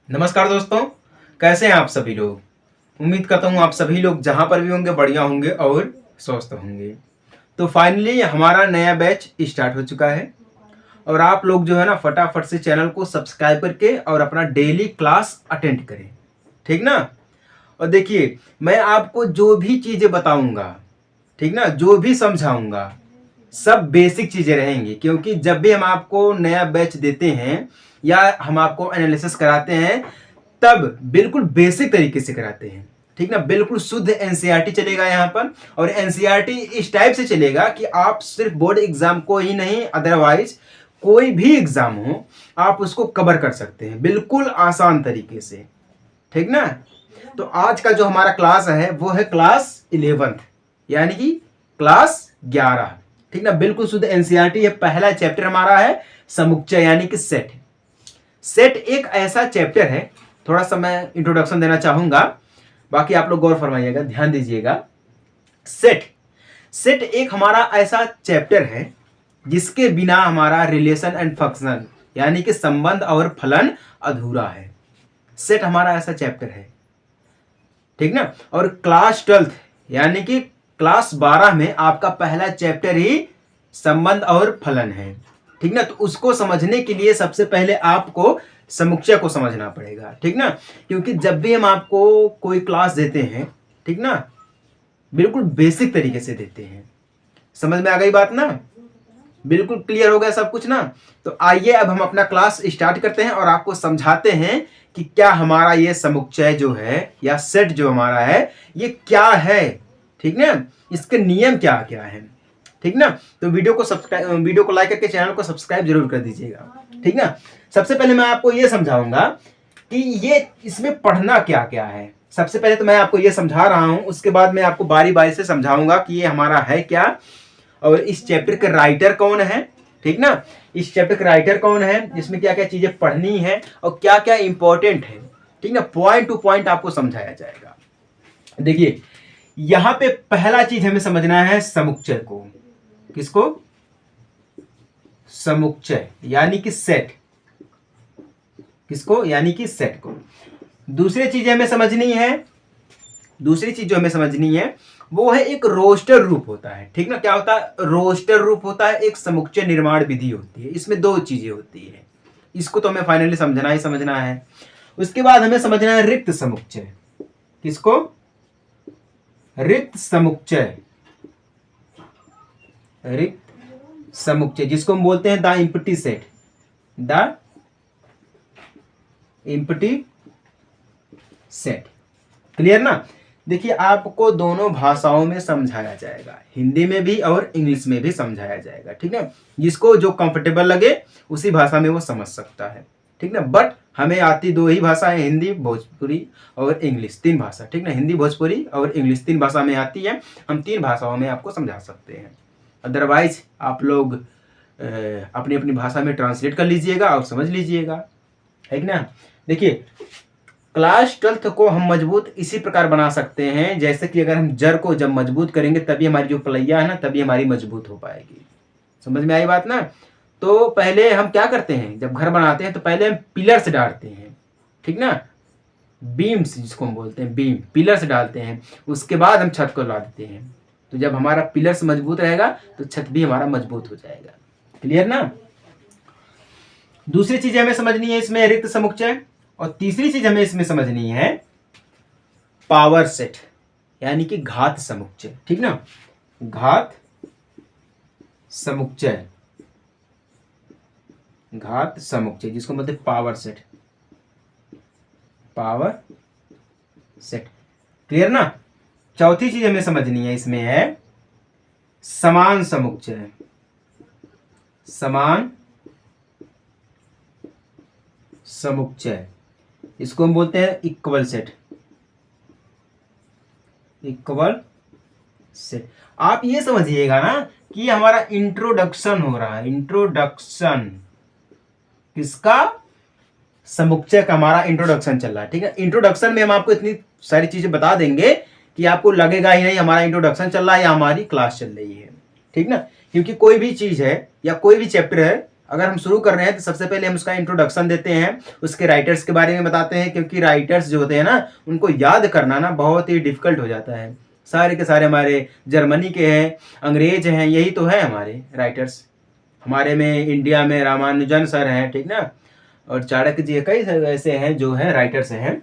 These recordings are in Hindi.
नमस्कार दोस्तों, कैसे हैं आप सभी लोग। उम्मीद करता हूँ आप सभी लोग जहाँ पर भी होंगे बढ़िया होंगे और स्वस्थ होंगे। तो फाइनली हमारा नया बैच स्टार्ट हो चुका है और आप लोग जो है ना फटाफट से चैनल को सब्सक्राइब करके और अपना डेली क्लास अटेंड करें, ठीक ना। और देखिए, मैं आपको जो भी चीज़ें बताऊँगा, ठीक ना, जो भी समझाऊँगा, सब बेसिक चीज़ें रहेंगी। क्योंकि जब भी हम आपको नया बैच देते हैं या हम आपको एनालिसिस कराते हैं, तब बिल्कुल बेसिक तरीके से कराते हैं, ठीक ना। बिल्कुल शुद्ध एनसीईआरटी चलेगा यहाँ पर, और एनसीईआरटी इस टाइप से चलेगा कि आप सिर्फ बोर्ड एग्जाम को ही नहीं, अदरवाइज कोई भी एग्जाम हो आप उसको कवर कर सकते हैं बिल्कुल आसान तरीके से, ठीक ना। तो आज का जो हमारा क्लास है वो है क्लास 11th, यानी कि क्लास 11, ठीक ना। बिल्कुल शुद्ध एनसीईआरटी है। पहला चैप्टर हमारा है समुच्चय यानी कि सेट। सेट एक ऐसा चैप्टर है, थोड़ा सा मैं इंट्रोडक्शन देना चाहूंगा, बाकी आप लोग गौर फरमाइएगा, ध्यान दीजिएगा। सेट सेट एक हमारा ऐसा चैप्टर है जिसके बिना हमारा रिलेशन एंड फंक्शन यानी कि संबंध और फलन अधूरा है। सेट हमारा ऐसा चैप्टर है, ठीक ना। और क्लास 12th यानी कि क्लास 12 में आपका पहला चैप्टर ही संबंध और फलन है, ठीक ना। तो उसको समझने के लिए सबसे पहले आपको समुच्चय को समझना पड़ेगा, ठीक ना। क्योंकि जब भी हम आपको कोई क्लास देते हैं, ठीक ना, बिल्कुल बेसिक तरीके से देते हैं। समझ में आ गई बात ना, बिल्कुल क्लियर हो गया सब कुछ ना। तो आइए अब हम अपना क्लास स्टार्ट करते हैं और आपको समझाते हैं कि क्या हमारा ये समुच्चय जो है या सेट जो हमारा है ये क्या है, ठीक ना। इसके नियम क्या क्या है, ठीक ना। तो वीडियो को लाइक करके चैनल को सब्सक्राइब जरूर कर दीजिएगा, ठीक ना। सबसे पहले मैं आपको ये समझाऊंगा कि ये इसमें पढ़ना क्या क्या है। सबसे पहले तो मैं आपको ये समझा रहा हूं, उसके बाद मैं आपको बारी बारी से समझाऊंगा कि ये हमारा है क्या और इस चैप्टर के राइटर कौन है, ठीक ना। इस चैप्टर के राइटर कौन है, इसमें क्या क्या चीजें पढ़नी है और क्या क्या इंपॉर्टेंट है, ठीक ना। पॉइंट टू पॉइंट आपको समझाया जाएगा। देखिए, यहां पे पहला चीज हमें समझना है समुच्चय को। किसको? समुच्चय यानी कि सेट। किसको? यानी कि सेट को। दूसरी चीज हमें समझनी है, दूसरी चीज जो हमें समझनी है वो है एक रोस्टर रूप होता है, ठीक ना। क्या होता है? रोस्टर रूप होता है, एक समुच्चय निर्माण विधि होती है। इसमें दो चीजें होती है, इसको तो हमें फाइनली समझना ही समझना है। उसके बाद हमें समझना है रिक्त समुच्चय। किसको? रिक्त समुच्चय। रिक्त समुच्चय जिसको हम बोलते हैं the empty set. The empty set. Clear ना। देखिए, आपको दोनों भाषाओं में समझाया जाएगा, हिंदी में भी और इंग्लिश में भी समझाया जाएगा, ठीक है। जिसको जो कंफर्टेबल लगे उसी भाषा में वो समझ सकता है, ठीक ना। बट हमें आती दो ही भाषा है, हिंदी, भोजपुरी और इंग्लिश, तीन भाषा, ठीक ना। हिंदी, भोजपुरी और इंग्लिश तीन भाषा में आती है। हम तीन भाषाओं में आपको समझा सकते हैं। अदरवाइज आप लोग अपनी अपनी भाषा में ट्रांसलेट कर लीजिएगा और समझ लीजिएगा, है ना। देखिए, क्लास 12th को हम मजबूत इसी प्रकार बना सकते हैं जैसे कि अगर हम जड़ को जब मजबूत करेंगे तभी हमारी जो पलैया है ना, तभी हमारी मजबूत हो पाएगी। समझ में आई बात ना। तो पहले हम क्या करते हैं, जब घर बनाते हैं तो पहले हम पिलर्स डालते हैं, ठीक ना। बीम्स जिसको हम बोलते हैं, बीम, पिलर्स डालते हैं। उसके बाद हम छत को ला देते हैं। तो जब हमारा पिलर्स मजबूत रहेगा तो छत भी हमारा मजबूत हो जाएगा। क्लियर ना। दूसरी चीज हमें समझनी है इसमें रिक्त समुच्चय, और तीसरी चीज हमें इसमें समझनी है पावर सेट यानी कि घात समुच्चय, ठीक ना। घात समुच्चय, घात समुच्चय जिसको बोलते हैं power set. Power set. Clear ना। चौथी चीज हमें समझनी है इसमें है समान समुच्चय। समान समुच्चय इसको हम बोलते हैं इक्वल सेट। Equal set. आप ये समझिएगा ना कि हमारा इंट्रोडक्शन हो रहा है। इंट्रोडक्शन किसका? समुच्चय का हमारा इंट्रोडक्शन चल रहा है, ठीक है। इंट्रोडक्शन में हम आपको इतनी सारी चीजें बता देंगे कि आपको लगेगा ही नहीं हमारा इंट्रोडक्शन चल रहा है या हमारी क्लास चल रही है, ठीक ना। क्योंकि कोई भी चीज है या कोई भी चैप्टर है, अगर हम शुरू कर रहे हैं तो सबसे पहले हम उसका इंट्रोडक्शन देते हैं, उसके राइटर्स के बारे में बताते हैं, क्योंकि राइटर्स जो होते हैं ना उनको याद करना ना बहुत ही डिफिकल्ट हो जाता है। सारे के सारे हमारे जर्मनी के हैं, अंग्रेज हैं, यही तो है हमारे राइटर्स। हमारे में इंडिया में रामानुजन सर हैं, ठीक ना, और चाणक्य जी, कई ऐसे हैं जो हैं राइटर्स हैं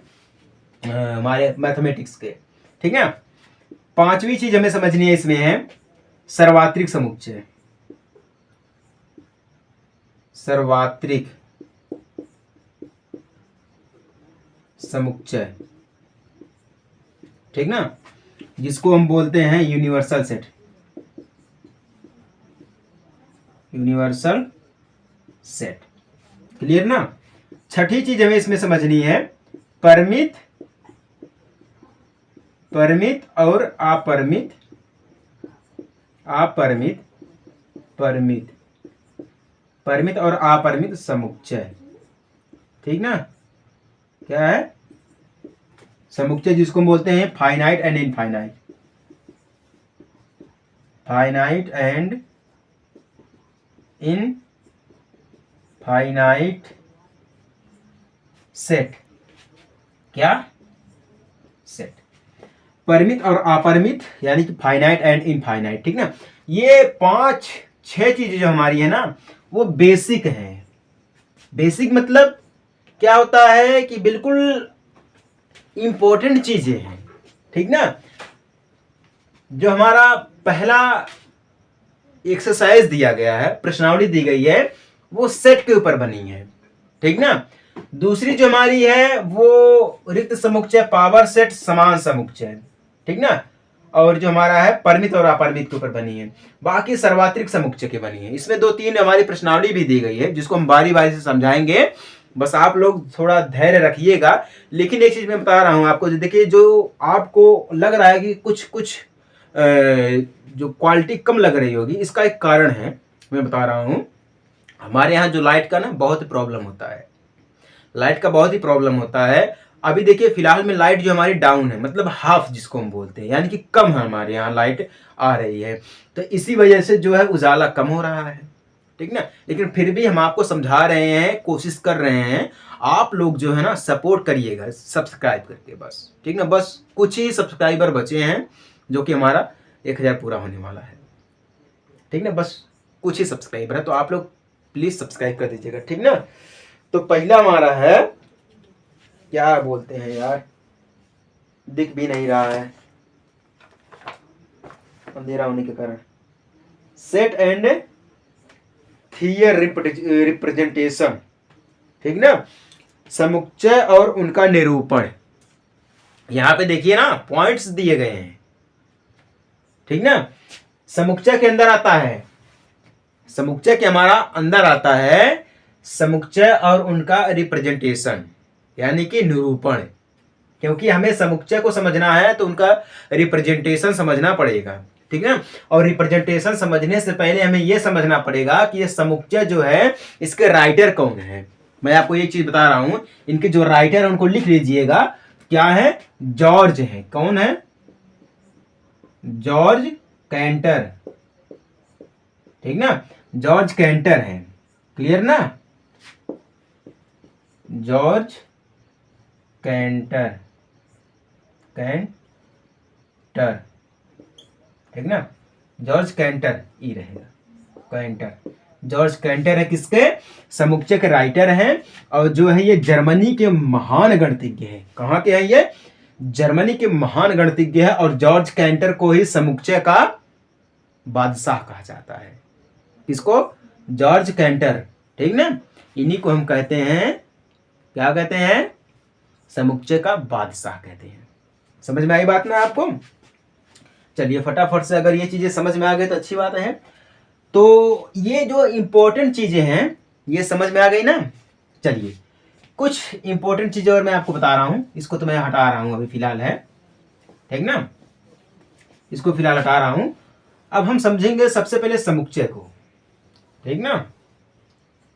हमारे मैथमेटिक्स के, ठीक है। पांचवी चीज हमें समझनी है इसमें है सर्वात्रिक समुच्चय। सर्वात्रिक समुच्चय, ठीक ना, जिसको हम बोलते हैं universal set. Universal set, clear ना। छठी चीज हमें इसमें समझनी है परिमित, परिमित और अपरिमित, अपरिमित, परिमित, परिमित और अपरिमित समुच्चय, ठीक ना। क्या है समुच्चय, जिसको हम बोलते हैं finite and infinite. Finite and infinite set. क्या सेट, परिमित और अपरिमित, यानी कि फाइनाइट एंड इनफाइनाइट, ठीक ना। ये 5-6 चीजें जो हमारी है ना वो बेसिक है। बेसिक मतलब क्या होता है कि बिल्कुल इंपॉर्टेंट चीजें हैं, ठीक ना। जो हमारा पहला एक्सरसाइज दिया गया है, प्रश्नावली दी गई है, वो सेट के ऊपर बनी है, ठीक ना। दूसरी जो हमारी है वो रिक्त समुच्चय, पावर सेट, समान समुच्चय, ठीक ना। और जो हमारा है परिमित और अपरिमित के ऊपर बनी है। बाकी सर्वात्रिक समुच्चय की बनी है। इसमें 2-3 हमारी प्रश्नावली भी दी गई है जिसको हम बारी बारी से समझाएंगे, बस आप लोग थोड़ा धैर्य रखिएगा। लेकिन एक चीज मैं बता रहा हूं आपको, देखिए जो आपको लग रहा है कि कुछ कुछ जो क्वालिटी कम लग रही होगी, इसका एक कारण है, मैं बता रहा हूं। हमारे यहाँ जो लाइट का ना बहुत प्रॉब्लम होता है, लाइट का बहुत ही प्रॉब्लम होता है। अभी देखिए फिलहाल में लाइट जो हमारी डाउन है, मतलब हाफ जिसको हम बोलते हैं, यानी कि कम है हमारे यहाँ लाइट आ रही है। तो इसी वजह से जो है उजाला कम हो रहा है, ठीक ना। लेकिन फिर भी हम आपको समझा रहे हैं, कोशिश कर रहे हैं। आप लोग जो है ना सपोर्ट करिएगा सब्सक्राइब करके, बस, ठीक ना। बस कुछ ही सब्सक्राइबर बचे हैं जो कि हमारा 1000 पूरा होने वाला है, ठीक ना। बस कुछ ही सब्सक्राइबर है, तो आप लोग प्लीज सब्सक्राइब कर दीजिएगा, ठीक ना। तो पहला हमारा है, क्या बोलते हैं यार, दिख भी नहीं रहा है अंधेरा होने के कारण, सेट एंड थियर रिप्रेजेंटेशन, ठीक ना। समुच्चय और उनका निरूपण। यहां पे देखिए ना पॉइंट्स दिए गए हैं, ठीक ना। समुच्चय के अंदर आता है, समुच्चय के हमारा अंदर आता है समुच्चय और उनका रिप्रेजेंटेशन, यानी कि निरूपण। क्योंकि हमें समुच्चय को समझना है तो उनका रिप्रेजेंटेशन समझना पड़ेगा, ठीक है। और रिप्रेजेंटेशन समझने से पहले हमें यह समझना पड़ेगा कि ये समुच्चय जो है इसके राइटर कौन है। मैं आपको एक चीज बता रहा हूं, इनके जो राइटर है उनको लिख लीजिएगा। क्या है, जॉर्ज है। कौन है, जॉर्ज कैंटर, ठीक ना। जॉर्ज कैंटर है, क्लियर ना। जॉर्ज कैंटर, कैंटर, ठीक ना। जॉर्ज कैंटर ई रहेगा, कैंटर। जॉर्ज कैंटर है किसके, समुच्चय के राइटर हैं। और जो है ये जर्मनी के महान गणितज्ञ हैं। कहाँ के हैं ये, जर्मनी के महान गणितज्ञ है। और जॉर्ज कैंटर को ही समुच्चय का बादशाह कहा जाता है। किसको, जॉर्ज कैंटर, ठीक ना। इन्हीं को हम कहते हैं, क्या कहते हैं, समुच्चय का बादशाह कहते हैं। समझ में आई बात ना आपको। चलिए फटाफट से अगर ये चीजें समझ में आ गई तो अच्छी बात है। तो ये जो इंपॉर्टेंट चीजें हैं ये समझ में आ गई ना। चलिए कुछ इंपॉर्टेंट चीजें और मैं आपको बता रहा हूं, इसको तो मैं हटा रहा हूं अभी फिलहाल, है ठीक ना। इसको फिलहाल हटा रहा हूं। अब हम समझेंगे सबसे पहले समुच्चय को, ठीक ना।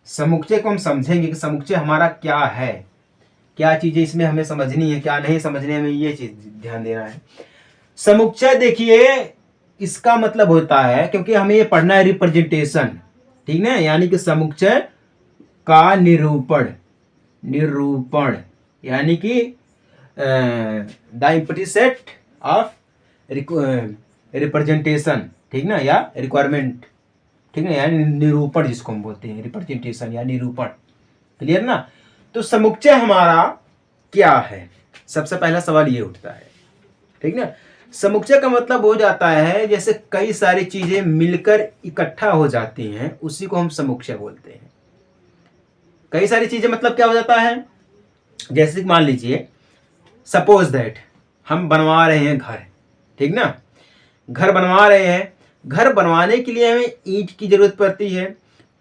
समुच्चय को हम समझेंगे कि समुच्चय हमारा क्या है, क्या चीजें इसमें हमें समझनी है, क्या नहीं समझने में, ये चीज ध्यान देना है। समुच्चय देखिए इसका मतलब होता है, क्योंकि हमें ये पढ़ना है रिप्रेजेंटेशन, ठीक ना, यानी कि समुच्चय का निरूपण, निरूपण यानी कि the empty set of representation, ठीक ना, या रिक्वायरमेंट, ठीक है, यानी निरूपण जिसको हम बोलते हैं, रिप्रेजेंटेशन या निरूपण। क्लियर ना। तो समुच्चय हमारा क्या है, सबसे पहला सवाल ये उठता है, ठीक ना। समुच्चय का मतलब हो जाता है जैसे कई सारी चीजें मिलकर इकट्ठा हो जाती हैं, उसी को हम समुच्चय बोलते हैं। कई सारी चीजें मतलब क्या हो जाता है, जैसे मान लीजिए सपोज दैट हम बनवा रहे हैं घर, ठीक ना, घर बनवा रहे हैं। घर बनवाने के लिए हमें ईंट की जरूरत पड़ती है,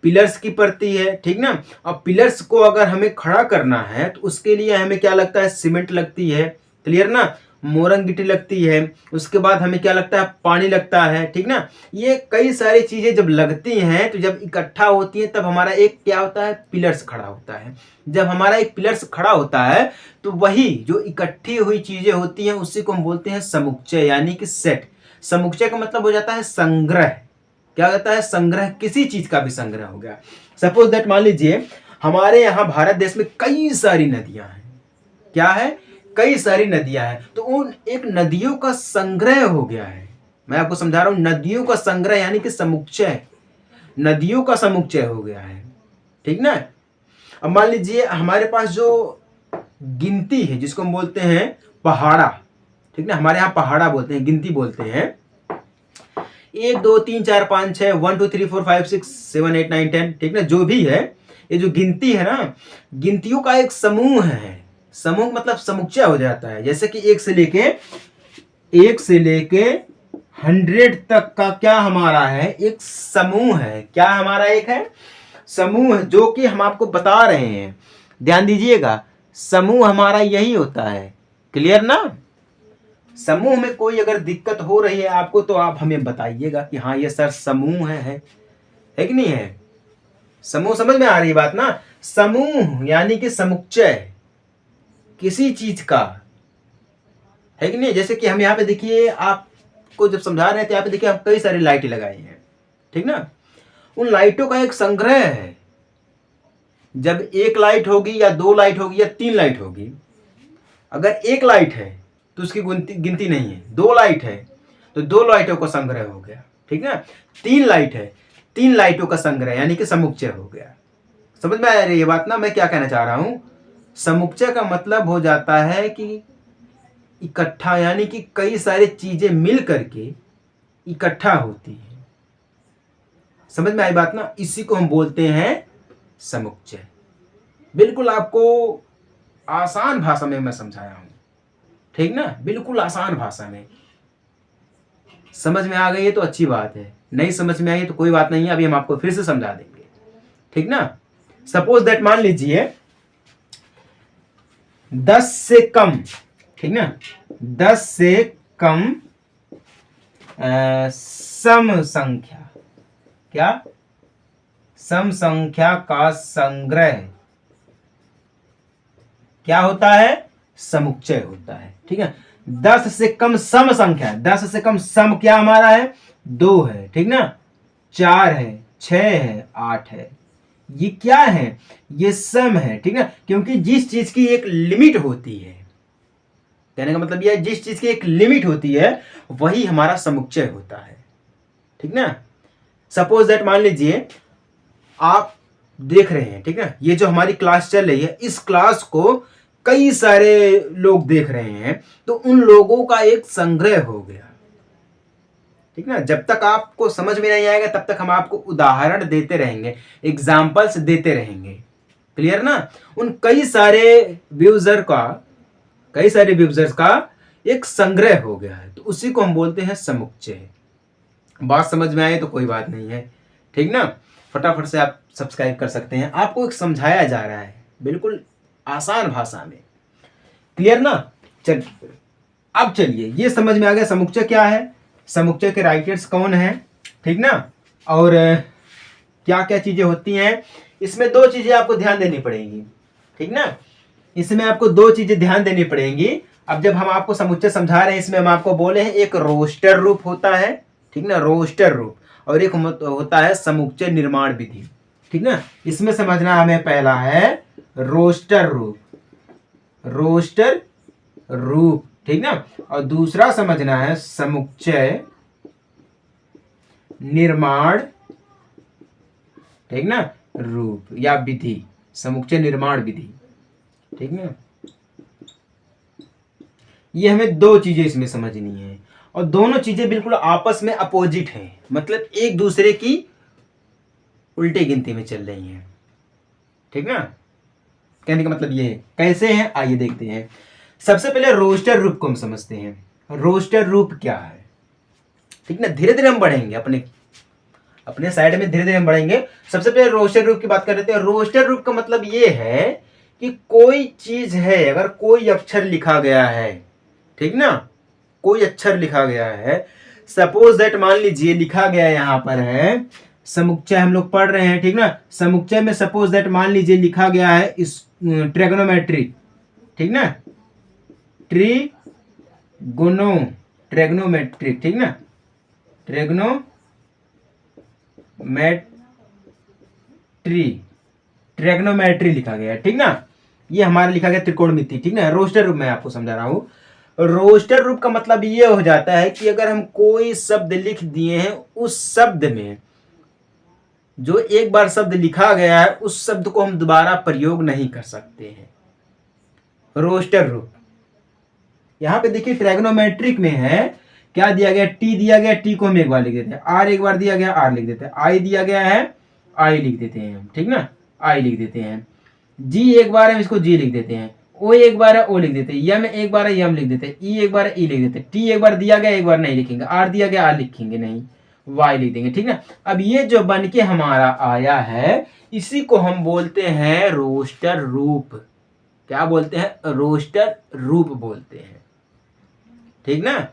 पिलर्स की पड़ती है, ठीक ना। और पिलर्स को अगर हमें खड़ा करना है तो उसके लिए हमें क्या लगता है, सीमेंट लगती है, क्लियर ना, मोरंग गिट्टी लगती है, उसके बाद हमें क्या लगता है, पानी लगता है, ठीक ना। ये कई सारी चीजें जब लगती हैं तो जब इकट्ठा होती हैं तब हमारा एक क्या होता है, पिलर्स खड़ा होता है। जब हमारा एक पिलर्स खड़ा होता है तो वही जो इकट्ठी हुई चीजें होती हैं उसी को हम बोलते हैं समुच्चय यानी कि सेट। समुच्चय का मतलब हो जाता है संग्रह। क्या होता है, संग्रह, किसी चीज का भी संग्रह हो गया। सपोज दैट मान लीजिए हमारे यहाँ भारत देश में कई सारी नदियां हैं, क्या है, कई सारी नदियां हैं, तो उन एक नदियों का संग्रह हो गया है। मैं आपको समझा रहा हूं, नदियों का संग्रह यानी कि समुच्चय, नदियों का समुच्चय हो गया है, ठीक ना। अब मान लीजिए हमारे पास जो गिनती है जिसको हम बोलते हैं पहाड़ा, ठीक ना, हमारे यहाँ पहाड़ा बोलते हैं, गिनती बोलते हैं, 1 2 3 4 5 6 1 2 3 4 5 6 7 8 9 10, ठीक ना, जो भी है, ये जो गिनती है ना, गिनतियों का एक समूह है। समूह मतलब समुच्चय हो जाता है, जैसे कि 1 से लेके 100 तक का क्या हमारा है, एक समूह है। क्या हमारा एक है, समूह, जो कि हम आपको बता रहे हैं, ध्यान दीजिएगा, समूह हमारा यही होता है। क्लियर ना। समूह में कोई अगर दिक्कत हो रही है आपको तो आप हमें बताइएगा कि हाँ ये सर समूह है कि नहीं है। समूह समझ में आ रही बात ना। समूह यानी कि समुच्चय किसी चीज का, है कि नहीं। जैसे कि हम यहाँ पे देखिए, आपको जब समझा रहे थे यहाँ पे देखिए, हम कई सारी लाइटें लगाई हैं, ठीक ना, उन लाइटों का एक संग्रह है। जब एक लाइट होगी या 2 लाइट होगी या 3 लाइट होगी, अगर एक लाइट है तो उसकी गिनती नहीं है, 2 लाइट है तो 2 लाइटों का संग्रह हो गया, ठीक है। 3 लाइट है, 3 लाइटों का संग्रह यानी कि समुच्चय हो गया। समझ में आ रही है ये बात ना, मैं क्या कहना चाह रहा हूं। समुच्चय का मतलब हो जाता है कि इकट्ठा, यानी कि कई सारी चीजें मिल करके इकट्ठा होती है। समझ में आई बात ना, इसी को हम बोलते हैं समुच्चय। बिल्कुल आपको आसान भाषा में मैं समझाया हूं, ठीक ना, बिल्कुल आसान भाषा में। समझ में आ गई है तो अच्छी बात है, नहीं समझ में आई तो कोई बात नहीं है, अभी हम आपको फिर से समझा देंगे, ठीक ना। सपोज दैट मान लीजिए 10 से कम, ठीक ना, 10 से कम सम संख्या, क्या, सम संख्या का संग्रह क्या होता है, समुच्चय होता है, ठीक है। 10 से कम सम संख्या, 10 से कम सम क्या हमारा है, 2 है, ठीक ना, 4 है, 6 है, 8 है, ये क्या है, ये सम है, ठीक ना। क्योंकि जिस चीज की एक लिमिट होती है, कहने का मतलब यह है जिस चीज की एक लिमिट होती है वही हमारा समुच्चय होता है, ठीक ना। सपोज दैट मान लीजिए आप देख रहे हैं, ठीक है, ये जो हमारी क्लास चल रही है, इस क्लास को कई सारे लोग देख रहे हैं, तो उन लोगों का एक संग्रह हो गया, ठीक ना। जब तक आपको समझ में नहीं आएगा तब तक हम आपको उदाहरण देते रहेंगे, एग्जाम्पल्स देते रहेंगे, क्लियर ना। उन कई सारे व्यूजर्स का एक संग्रह हो गया है, तो उसी को हम बोलते हैं समुच्चय। बात समझ में आए तो कोई बात नहीं है, ठीक ना। फटाफट से आप सब्सक्राइब कर सकते हैं, आपको एक समझाया जा रहा है बिल्कुल आसान भाषा में, क्लियर ना। चल अब चलिए, ये समझ में आ गया समुच्चय क्या है, समुच्चय के राइटर्स कौन है, ठीक ना, और क्या क्या चीजें होती हैं। इसमें 2 चीजें आपको ध्यान देनी पड़ेंगी, ठीक ना, इसमें आपको 2 चीजें ध्यान देनी पड़ेंगी। अब जब हम आपको समुच्चय समझा रहे हैं, इसमें हम आपको बोले हैं एक रोस्टर रूप होता है, ठीक ना, रोस्टर रूप, और एक होता है समुच्चय निर्माण विधि। ठीक ना, इसमें समझना हमें पहला है रोस्टर रूप, रोस्टर रूप, ठीक ना, और दूसरा समझना है समुच्चय निर्माण, ठीक ना, रूप या विधि, समुच्चय निर्माण विधि। ठीक ना, ये हमें दो चीजें इसमें समझनी है और दोनों चीजें बिल्कुल आपस में अपोजिट हैं, मतलब एक दूसरे की उल्टी गिनती में चल रही हैं। ठीक ना, कहने का मतलब ये है। कैसे हैं आइए देखते हैं। सबसे पहले रोस्टर रूप को हम समझते हैं। रोस्टर रूप क्या है, ठीक ना, धीरे धीरे हम बढ़ेंगे अपने साइड में, धीरे धीरे हम बढ़ेंगे। सबसे पहले रोस्टर रूप की बात कर लेते हैं। रोस्टर रूप का मतलब ये है कि कोई चीज है, अगर कोई अक्षर लिखा गया है, ठीक ना, कोई अक्षर लिखा गया है, सपोज दैट मान लीजिए लिखा गया यहाँ पर है, समुच्चय हम लोग पढ़ रहे हैं, ठीक ना, समुच्चय में सपोज दैट मान लीजिए लिखा गया है इस ट्रेगोनोमेट्री, ठीक ना, ट्रेगोनोमेट्रिक, ठीक ना, ट्रेगोनोमेट्री लिखा गया है, ठीक ना, ये हमारा लिखा गया त्रिकोणमिति, ठीक ना। रोस्टर रूप मैं आपको समझा रहा हूं। रोस्टर रूप का मतलब ये हो जाता है कि अगर हम कोई शब्द लिख दिए हैं, उस शब्द में जो एक बार शब्द लिखा गया है उस शब्द को हम दोबारा प्रयोग नहीं कर सकते हैं, रोस्टर रूप। यहां पे देखिए ट्रेगोनोमेट्रिक में है, क्या दिया गया, टी दिया गया, टी को हम एक बार लिख देते हैं, आर एक बार दिया गया, आर लिख देते हैं, आई दिया गया है, आई लिख देते हैं, ठीक ना, आई लिख देते हैं, जी एक बार है इसको जी लिख देते हैं, ओ एक बार है ओ लिख देते हैं, यम एक बार है यम लिख देते हैं, ई एक बार है ई लिख देते हैं, टी एक बार दिया गया एक बार नहीं लिखेंगे, आर दिया गया आर लिखेंगे नहीं, वाई लिख देंगे, ठीक ना। अब ये जो बन के हमारा आया है इसी को हम बोलते हैं रोस्टर रूप। क्या बोलते हैं, रोस्टर रूप बोलते हैं, ठीक ना।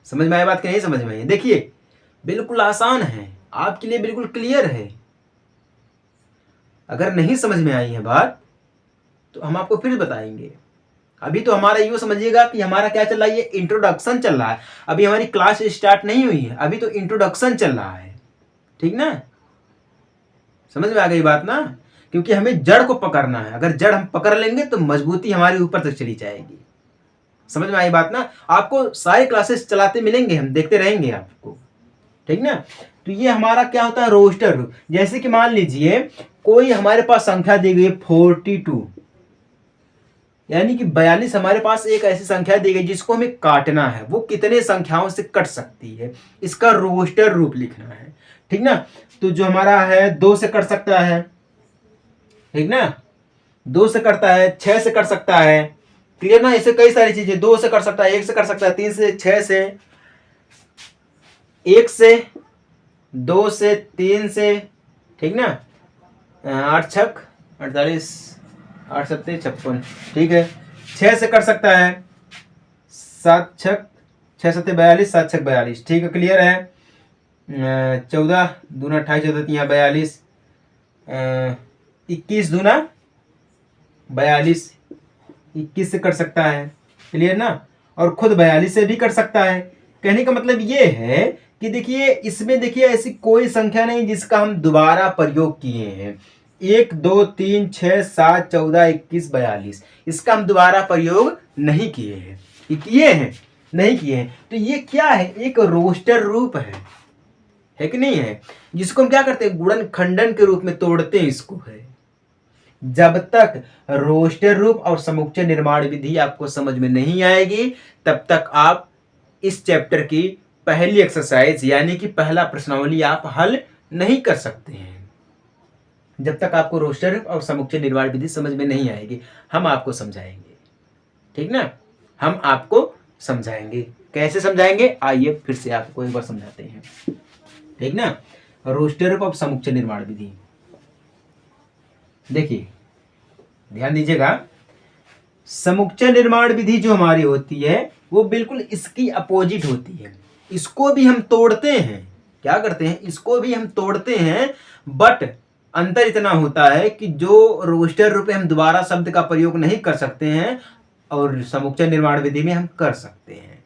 समझ में आया बात कि नहीं समझ में आई? देखिए बिल्कुल आसान है, आपके लिए बिल्कुल क्लियर है। अगर नहीं समझ में आई है बात तो हम आपको फिर बताएंगे। अभी तो हमारा यूँ समझिएगा कि हमारा क्या चल रहा है, ये इंट्रोडक्शन चल रहा है, अभी हमारी क्लास स्टार्ट नहीं हुई है, अभी तो इंट्रोडक्शन चल रहा है, ठीक ना। समझ में आ गई बात ना, क्योंकि हमें जड़ को पकड़ना है, अगर जड़ हम पकड़ लेंगे तो मजबूती हमारी ऊपर तक चली जाएगी। समझ में आई बात ना। आपको सारे क्लासेस चलाते मिलेंगे, हम देखते रहेंगे आपको, ठीक ना। तो ये हमारा क्या होता है, रोस्टर रूप। जैसे कि मान लीजिए कोई हमारे पास संख्या दी गई 42, यानी कि 42 हमारे पास एक ऐसी संख्या दी गई जिसको हमें काटना है, वो कितने संख्याओं से कट सकती है, इसका रोस्टर रूप लिखना है, ठीक ना। तो जो हमारा है 2 से कट सकता है, ठीक ना, 2 से कटता है, 6 से कट सकता है, क्लियर ना। ऐसे कई सारी चीजें, 2 से कट सकता है, 1 से कट सकता है, 3 से, 6 से, 1 से, 2 से, 3 से, ठीक ना, 8 छक 48, 8 सत्ते 56, ठीक है। 6 से कट सकता है, 7 छक 6 सत्ते 42, 7 छक 42, ठीक है, क्लियर है। 14 दूना 28, 14 तिया 42, 21 दूना 42, 21 से कट सकता है, क्लियर ना। और खुद 42 से भी कट सकता है। कहने का मतलब ये है कि देखिए इसमें देखिए ऐसी कोई संख्या नहीं जिसका हम दोबारा प्रयोग किए हैं। 1 2 3 6 7 14 21 42, इसका हम दोबारा प्रयोग नहीं किए हैं, किए हैं नहीं किए हैं। तो ये क्या है, एक रोस्टर रूप है कि नहीं है, जिसको हम क्या करते हैं, गुणन खंडन के रूप में तोड़ते हैं इसको है। जब तक रोस्टर रूप और समुच्चय निर्माण विधि आपको समझ में नहीं आएगी तब तक आप इस चैप्टर की पहली एक्सरसाइज यानी कि पहला प्रश्नावली आप हल नहीं कर सकते हैं। जब तक आपको रोस्टर रूप और समुच्चय निर्माण विधि समझ में नहीं आएगी, हम आपको समझाएंगे, ठीक ना, हम आपको समझाएंगे। कैसे समझाएंगे आइए फिर से आपको एक बार समझाते हैं, ठीक ना। रोस्टर रूप और समुच्चय निर्माण विधि, देखिए ध्यान दीजिएगा, समुच्चय निर्माण विधि जो हमारी होती है वो बिल्कुल इसकी अपोजिट होती है। इसको भी हम तोड़ते हैं, क्या करते हैं, इसको भी हम तोड़ते हैं, बट अंतर इतना होता है कि जो रोस्टर रूप में हम दोबारा शब्द का प्रयोग नहीं कर सकते हैं और समुच्चय निर्माण विधि में हम कर सकते हैं,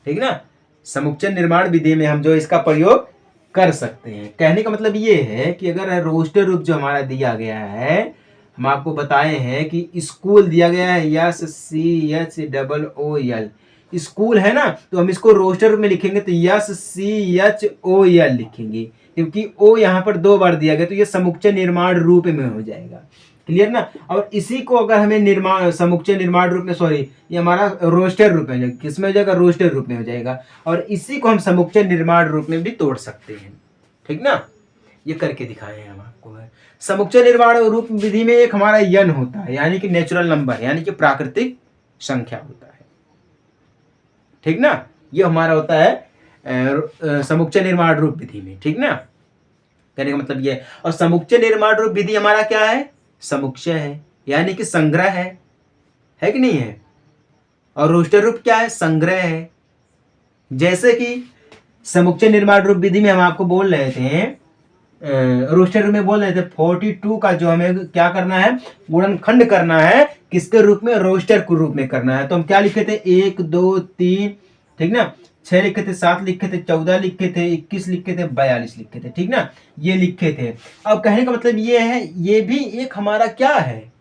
ठीक ना। समुच्चय निर्माण विधि में हम जो इसका प्रयोग कर सकते हैं। कहने का मतलब ये है कि अगर रोस्टर रूप जो हमारा दिया गया है, हम आपको बताए हैं कि स्कूल दिया गया है, SCHOOL स्कूल है ना, तो हम इसको रोस्टर रूप में लिखेंगे तो SCHOL लिखेंगे, क्योंकि ओ यहाँ पर 2 बार दिया गया, तो ये समुच्चय निर्माण रूप में हो जाएगा। क्लियर ना। और इसी को अगर हमें निर्माण समुच्चय निर्माण रूप में, सॉरी, ये हमारा रोस्टर रूप में हो जाएगा। किस में हो जाएगा? रोस्टर रूप में हो जाएगा। और इसी को हम समुच्चय निर्माण रूप में भी तोड़ सकते हैं। ठीक ना, ये करके दिखाए हैं हम आपको। समुच्चय निर्माण रूप विधि में एक हमारा यन होता है, यानी कि नेचुरल नंबर, यानी कि प्राकृतिक संख्या होता है। ठीक ना, ये हमारा होता है समुच्चय निर्माण रूप विधि में। ठीक ना, कहने का मतलब ये। और समुच्चय निर्माण रूप विधि हमारा क्या है? समुच्चय है, यानी कि संग्रह है कि नहीं है। और रोस्टर रूप क्या है? संग्रह है। जैसे कि समुच्चय निर्माण रूप विधि में हम आपको बोल रहे थे, रोस्टर रूप में बोल रहे थे 42 का जो हमें क्या करना है? गुणनखंड करना है। किसके रूप में? रोस्टर के रूप में करना है। तो हम क्या लिखे थे? 1 2 3, ठीक ना, 6 लिखे थे, 7 लिखे थे, 14 लिखे थे, 21 लिखे थे, 42 लिखे थे। ठीक ना, ये लिखे थे। अब कहने का मतलब ये है, ये भी एक हमारा क्या है?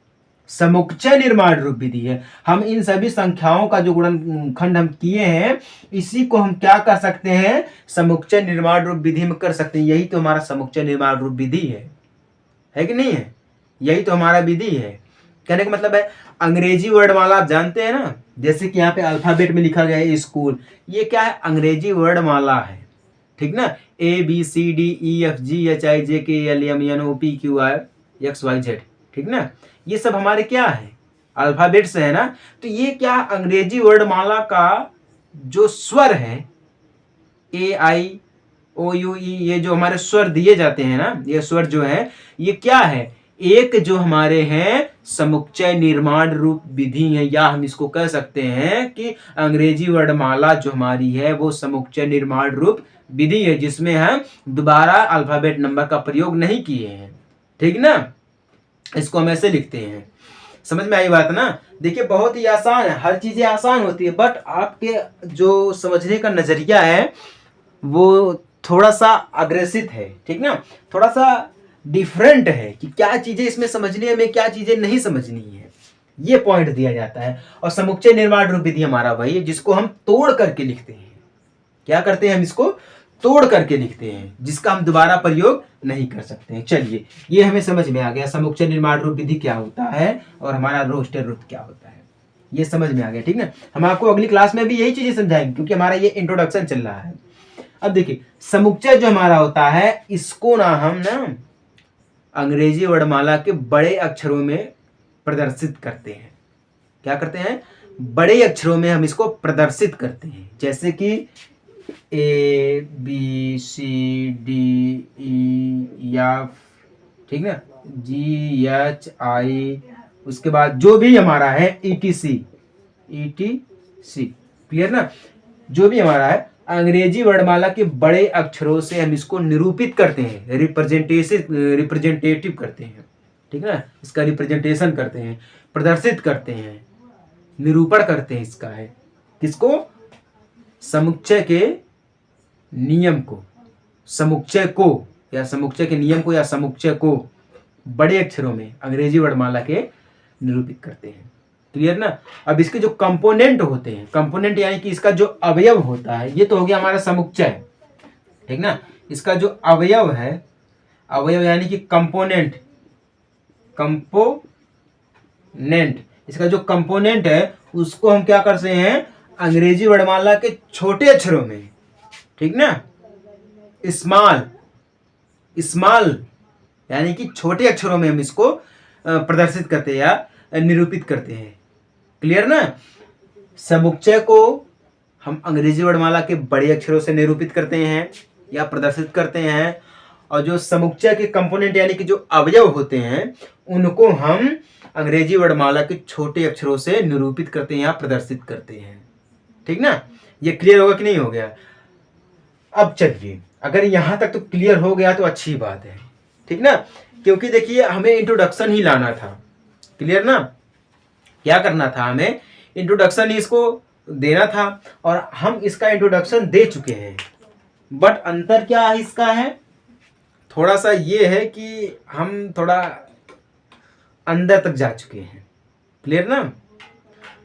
समुच्चय निर्माण रूप विधि है। हम इन सभी संख्याओं का जो गुणनखंड हम किए हैं, इसी को हम क्या कर सकते हैं? समुच्चय निर्माण रूप विधि में कर सकते हैं। यही तो हमारा समुच्चय निर्माण रूप विधि है कि नहीं है? यही तो हमारा विधि है। कहने का मतलब है, अंग्रेजी वर्णमाला आप जानते हैं ना, जैसे कि यहाँ पे अल्फाबेट में लिखा गया है स्कूल, ये क्या है? अंग्रेजी वर्णमाला है। ठीक ना, ABCDEFGHIJKLMNOPQRXYZ। ठीक ना, ये सब हमारे क्या है? अल्फाबेट्स है ना। तो ये क्या? अंग्रेजी वर्णमाला का जो स्वर है, AIOUE, ये जो हमारे स्वर दिए जाते हैं ना, ये स्वर जो है, ये क्या है? एक जो हमारे हैं समुच्चय निर्माण रूप विधि है, या हम इसको कह सकते हैं कि अंग्रेजी वर्णमाला जो हमारी है वो समुच्चय निर्माण रूप विधि है, जिसमें हम दोबारा अल्फाबेट नंबर का प्रयोग नहीं किए हैं। ठीक ना, इसको हम ऐसे लिखते हैं। समझ में आई बात ना? देखिए, बहुत ही आसान है, हर चीजें आसान होती है, बट आपके जो समझने का नजरिया है वो थोड़ा सा अग्रेसिव है। ठीक ना, थोड़ा सा डिफरेंट है कि क्या चीजें इसमें समझनी है, हमें क्या चीजें नहीं समझनी है, ये पॉइंट दिया जाता है। और समुच्चय निर्माण रूप विधि हमारा वही है जिसको हम तोड़ करके लिखते हैं। क्या करते हैं? हम इसको तोड़ करके लिखते हैं, जिसका हम दोबारा प्रयोग नहीं कर सकते हैं। चलिए, ये हमें समझ में आ गया समुच्चय निर्माण रूप विधि क्या होता है और हमारा रोस्टर रूप क्या होता है, ये समझ में आ गया। ठीक ना, हम आपको अगली क्लास में भी यही चीजें समझाएंगे, क्योंकि हमारा ये इंट्रोडक्शन चल रहा है। अब देखिए, समुच्चय जो हमारा होता है, इसको ना हम ना अंग्रेजी वर्णमाला के बड़े अक्षरों में प्रदर्शित करते हैं। क्या करते हैं? बड़े अक्षरों में हम इसको प्रदर्शित करते हैं। जैसे कि ABCDEF, ठीक ना, GHI, उसके बाद जो भी हमारा है ETC। क्लियर ना, जो भी हमारा है अंग्रेजी वर्णमाला के बड़े अक्षरों से हम इसको निरूपित करते हैं, रिप्रेजेंटेटिव करते हैं। ठीक ना, इसका रिप्रेजेंटेशन करते हैं, प्रदर्शित करते हैं, निरूपण करते हैं इसका है। किसको? समुच्चय के नियम को, समुच्चय को, या समुच्चय के नियम को, या समुच्चय को बड़े अक्षरों में अंग्रेजी वर्णमाला के निरूपित करते हैं। क्लियर ना। अब इसके जो कंपोनेंट होते हैं, कंपोनेंट यानी कि इसका जो अवयव होता है, ये तो हो गया हमारा समुच्चय। ठीक ना, इसका जो अवयव है, अवयव यानी कि कंपोनेंट, इसका जो कंपोनेंट है उसको हम क्या करते हैं? अंग्रेजी वर्णमाला के छोटे अक्षरों में, ठीक ना, स्मॉल यानी कि छोटे अक्षरों में हम इसको प्रदर्शित करते हैं या निरूपित करते हैं। क्लियर ना। समुच्चय को हम अंग्रेजी वर्णमाला के बड़े अक्षरों से निरूपित करते हैं या प्रदर्शित करते हैं, और जो समुच्चय के कंपोनेंट यानी कि जो अवयव होते हैं उनको हम अंग्रेजी वर्णमाला के छोटे अक्षरों से निरूपित करते हैं या प्रदर्शित करते हैं। ठीक ना, ये क्लियर होगा कि नहीं हो गया? अब चलिए, अगर यहां तक तो क्लियर हो गया तो अच्छी बात है। ठीक ना, क्योंकि देखिए हमें इंट्रोडक्शन ही लाना था। क्लियर ना, क्या करना था? हमें इंट्रोडक्शन ही इसको देना था और हम इसका इंट्रोडक्शन दे चुके हैं। बट अंतर क्या है इसका है, थोड़ा सा ये है कि हम थोड़ा अंदर तक जा चुके हैं। क्लियर ना?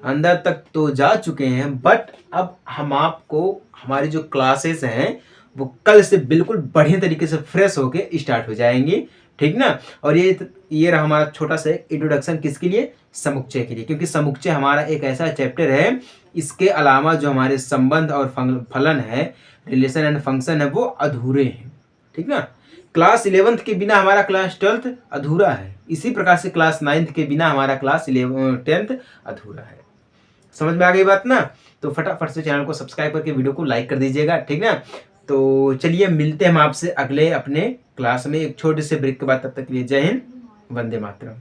अंदर तक तो जा चुके हैं, बट अब हम आपको हमारी जो क्लासेस हैं वो कल से बिल्कुल बढ़िया तरीके से फ्रेश होके स्टार्ट हो जाएंगी। ठीक ना? और ये रहा हमारा छोटा सा इंट्रोडक्शन, किसके लिए? समुच्चय के लिए, क्योंकि समुच्चय हमारा एक ऐसा चैप्टर है, इसके अलावा जो हमारे संबंध और फलन है, रिलेशन एंड फंक्शन है, वो अधूरे हैं। ठीक ना? क्लास 11th के बिना हमारा क्लास 12th अधूरा है। इसी प्रकार से क्लास 9th के बिना हमारा क्लास 10th अधूरा है। समझ में आ गई बात ना? तो फटाफट से चैनल को सब्सक्राइब करके वीडियो को लाइक कर दीजिएगा। ठीक ना? तो चलिए मिलते हैं हम आपसे अगले अपने क्लास में एक छोटे से ब्रेक के बाद। तब तक के लिए जय हिंद, वंदे मातरम।